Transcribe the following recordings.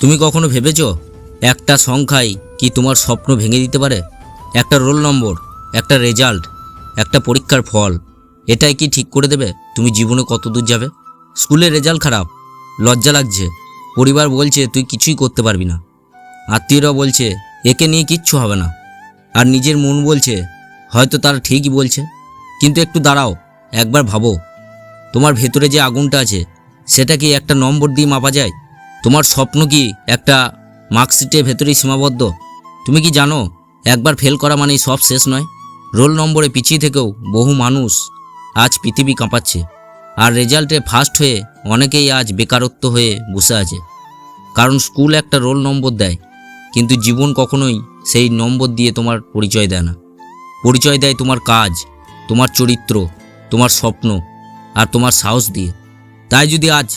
তুমি কখনো ভেবেছো একটা সংখ্যাই কি তোমার স্বপ্ন ভেঙে দিতে পারে? একটা রোল নম্বর, একটা রেজাল্ট, একটা পরীক্ষার ফল, এটাই কি ঠিক করে দেবে তুমি জীবনে কত দূর যাবে? স্কুলের রেজাল্ট খারাপ, লজ্জা লাগছে, পরিবার বলছে তুই কিছুই করতে পারবি না, আত্মীয়রা বলছে একে নিয়ে কিচ্ছু হবে না, আর নিজের মন বলছে হয়তো তারা ঠিকই বলছে। কিন্তু একটু দাঁড়াও, একবার ভাবো, তোমার ভেতরে যে আগুনটা আছে সেটা কি একটা নম্বর দিয়ে মাপা যায়? তোমার স্বপ্ন কি একটা মার্কশিটের ভেতরেই সীমাবদ্ধ? তুমি কি জানো একবার ফেল করা মানেই সব শেষ নয়? রোল নম্বরে পিছিয়ে থেকেও বহু মানুষ আজ পৃথিবী কাঁপাচ্ছে, আর রেজাল্টে ফার্স্ট হয়ে অনেকেই আজ বেকারত্ব হয়ে বসে আছে। কারণ স্কুল একটা রোল নম্বর দেয়, কিন্তু জীবন কখনোই সেই নম্বর দিয়ে তোমার পরিচয় দেয় না। পরিচয় দেয় তোমার কাজ, তোমার চরিত্র, তোমার স্বপ্ন আর তোমার সাহস দিয়ে। তাই যদি আজ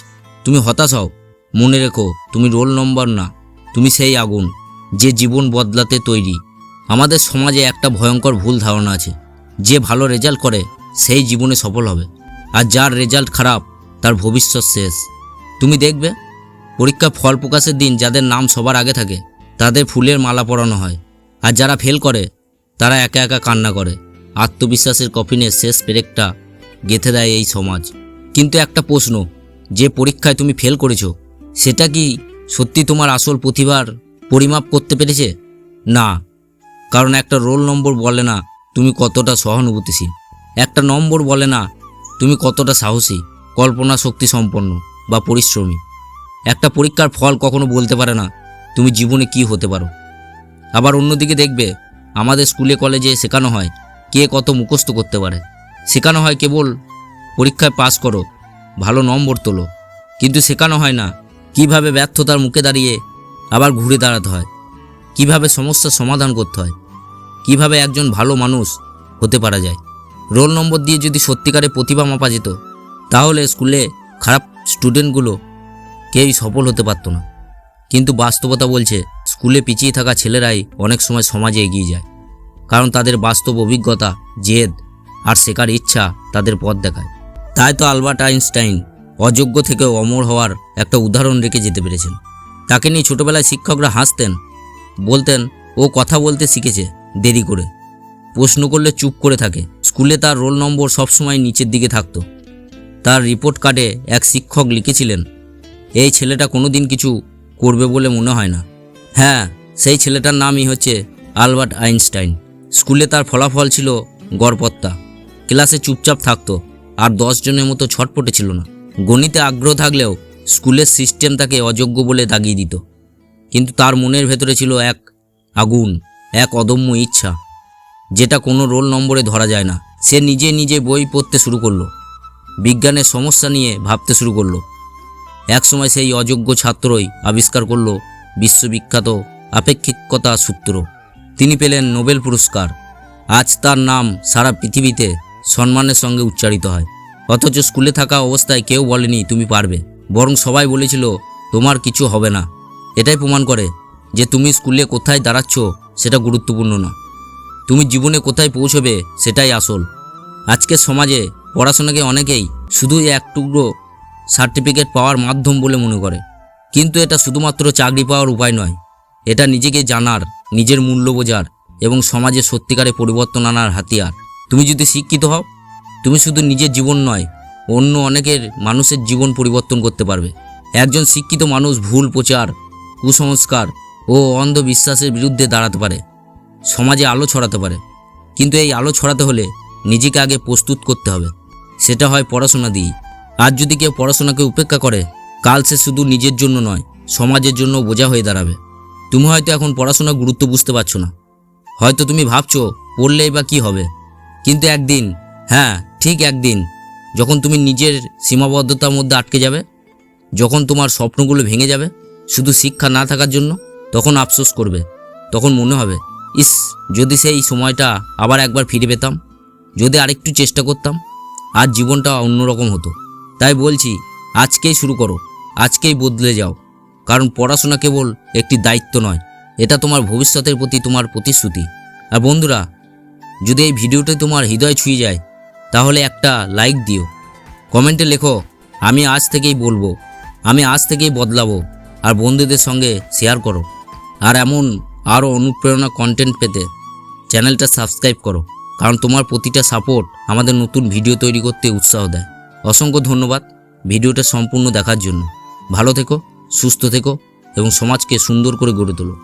তুমি হতাশ হও, মনে রেখো তুমি রোল নম্বর না, তুমি সেই আগুন যে জীবন বদলাতে তৈরি। আমাদের সমাজে একটা ভয়ঙ্কর ভুল ধারণা আছে, যে ভালো রেজাল্ট করে সেই জীবনে সফল হবে, আর যার রেজাল্ট খারাপ তার ভবিষ্যৎ শেষ। তুমি দেখবে পরীক্ষা ফল প্রকাশের দিন যাদের নাম সবার আগে থাকে তাদের ফুলের মালা পরানো হয়, আর যারা ফেল করে তারা একা একা কান্না করে। আত্মবিশ্বাসের কফিনে শেষ পেরেকটা গেঁথে দেয় এই সমাজ। কিন্তু একটা প্রশ্ন, যে পরীক্ষায় তুমি ফেল করেছো সেটা কি সত্যি তোমার আসল প্রতিভার পরিমাপ করতে পেরেছে? না, কারণ একটা রোল নম্বর বলে না তুমি কতটা সহানুভূতিশীল, একটা নম্বর বলে না তুমি কতটা সাহসী, কল্পনা শক্তি সম্পন্ন বা পরিশ্রমী। একটা পরীক্ষার ফল কখনো বলতে পারে না তুমি জীবনে কি হতে পারো। আবার অন্যদিকে দেখবে আমাদের স্কুলে কলেজে শেখানো হয় কে কত মুখস্থ করতে পারে, শেখানো হয় কেবল পরীক্ষায় পাস করো, ভালো নম্বর তোলো, কিন্তু শেখানো হয় না কিভাবে ব্যর্থতার মুখে দাঁড়িয়ে আবার ঘুরে দাঁড়াতে হয়, কিভাবে সমস্যার সমাধান করতে হয়, কিভাবে একজন ভালো মানুষ হতে পারা যায়। রোল নম্বর দিয়ে যদি সত্যিকারের প্রতিভা মাপা যেত তাহলে স্কুলে খারাপ স্টুডেন্টগুলো কেউই সফল হতে পারত না। কিন্তু বাস্তবতা বলছে স্কুলে পিছিয়ে থাকা ছেলেরাই অনেক সময় সমাজে এগিয়ে যায়, কারণ তাদের বাস্তব অভিজ্ঞতা, জেদ আর শেখার ইচ্ছা তাদের পথ দেখায়। তাই তো আলবার্ট আইনস্টাইন অযোগ্য থেকেও অমর হওয়ার একটা উদাহরণ রেখে যেতে পেরেছেন। তাকে নিয়ে ছোটবেলায় শিক্ষকরা হাসতেন, বলতেন ও কথা বলতে শিখেছে দেরি করে, প্রশ্ন করলে চুপ করে থাকে। স্কুলে তার রোল নম্বর সবসময় নিচের দিকে থাকতো। তার রিপোর্ট কার্ডে এক শিক্ষক লিখেছিলেন, এই ছেলেটা কোনোদিন কিছু করবে বলে মনে হয় না। হ্যাঁ, সেই ছেলেটার নামই হচ্ছে আলবার্ট আইনস্টাইন। স্কুলে তার ফলাফল ছিল গড়পড়তা, ক্লাসে চুপচাপ থাকতো আর 10 জনের মতো ছটপটে ছিল না। গণিতে আগ্রহ থাকলেও স্কুলের সিস্টেম তাকে অযোগ্য বলে দাগিয়ে দিত। কিন্তু তার মনের ভেতরে ছিল এক আগুন, এক অদম্য ইচ্ছা, যেটা কোনো রোল নম্বরে ধরা যায় না। সে নিজে নিজে বই পড়তে শুরু করলো, বিজ্ঞানের সমস্যা নিয়ে ভাবতে শুরু করলো। একসময় সেই অযোগ্য ছাত্রই আবিষ্কার করলো বিশ্ববিখ্যাত আপেক্ষিকতা সূত্র। তিনি পেলেন নোবেল পুরস্কার। আজ তার নাম সারা পৃথিবীতে সম্মানের সঙ্গে উচ্চারিত হয়। অথচ স্কুলে থাকা অবস্থায় কেউ বলেনি তুমি পারবে, বরং সবাই বলেছিল তোমার কিছু হবে না। এটাই প্রমাণ করে যে তুমি স্কুলে কোথায় দাঁড়াচ্ছ সেটা গুরুত্বপূর্ণ না, তুমি জীবনে কোথায় পৌঁছবে সেটাই আসল। আজকের সমাজে পড়াশোনাকে অনেকেই শুধু এক টুকরো সার্টিফিকেট পাওয়ার মাধ্যম বলে মনে করে, কিন্তু এটা শুধুমাত্র চাকরি পাওয়ার উপায় নয়। এটা নিজেকে জানার, নিজের মূল্য বোঝার এবং সমাজে সত্যিকারে পরিবর্তন আনার হাতিয়ার। তুমি যদি শিক্ষিত হও, তুমি শুধু নিজের জীবন নয়, অন্য অনেকের মানুষের জীবন পরিবর্তন করতে পারবে। একজন শিক্ষিত মানুষ ভুল প্রচার, কুসংস্কার ও অন্ধবিশ্বাসের বিরুদ্ধে দাঁড়াতে পারে, সমাজে আলো ছড়াতে পারে। কিন্তু এই আলো ছড়াতে হলে নিজেকে আগে প্রস্তুত করতে হবে, সেটা হয় পড়াশোনা দিয়ে। আজ যদি কেউ পড়াশোনাকে উপেক্ষা করে, কাল সে শুধু নিজের জন্য নয়, সমাজের জন্য বোঝা হয়ে দাঁড়াবে। তুমি হয়তো এখন পড়াশোনার গুরুত্ব বুঝতে পারছো না, হয়তো তুমি ভাবছো পড়লেই বা কী হবে। কিন্তু একদিন, হ্যাঁ ঠিক একদিন, যখন তুমি নিজের সীমাবদ্ধতার মধ্যে আটকে যাবে, যখন তোমার স্বপ্নগুলো ভেঙে যাবে শুধু শিক্ষা না থাকার জন্য, তখন আফসোস করবে। তখন মনে হবে, ইস, যদি সেই সময়টা আবার একবার ফিরে পেতাম, যদি আরেকটু চেষ্টা করতাম, আজ জীবনটা অন্যরকম হতো। তাই বলছি, আজকেই শুরু করো, আজকেই বদলে যাও। কারণ পড়াশোনা কেবল একটি দায়িত্ব নয়, এটা তোমার ভবিষ্যতের প্রতি তোমার প্রতিশ্রুতি। আর বন্ধুরা, যদি এই ভিডিওটি তোমার হৃদয় ছুঁয়ে যায় তাহলে একটা লাইক দিও, কমেন্টে লেখো আমি আজ থেকেই বলবো, আমি আজ থেকেই বদলাবো। আর বন্ধুদের সঙ্গে শেয়ার করো। আর এমন আরও অনুপ্রেরণা কন্টেন্ট পেতে চ্যানেলটা সাবস্ক্রাইব করো, কারণ তোমার প্রতিটা সাপোর্ট আমাদের নতুন ভিডিও তৈরি করতে উৎসাহ দেয়। অসংখ্য ধন্যবাদ ভিডিওটা সম্পূর্ণ দেখার জন্য। ভালো থেকো, সুস্থ থেকো এবং সমাজকে সুন্দর করে গড়ে তোলো।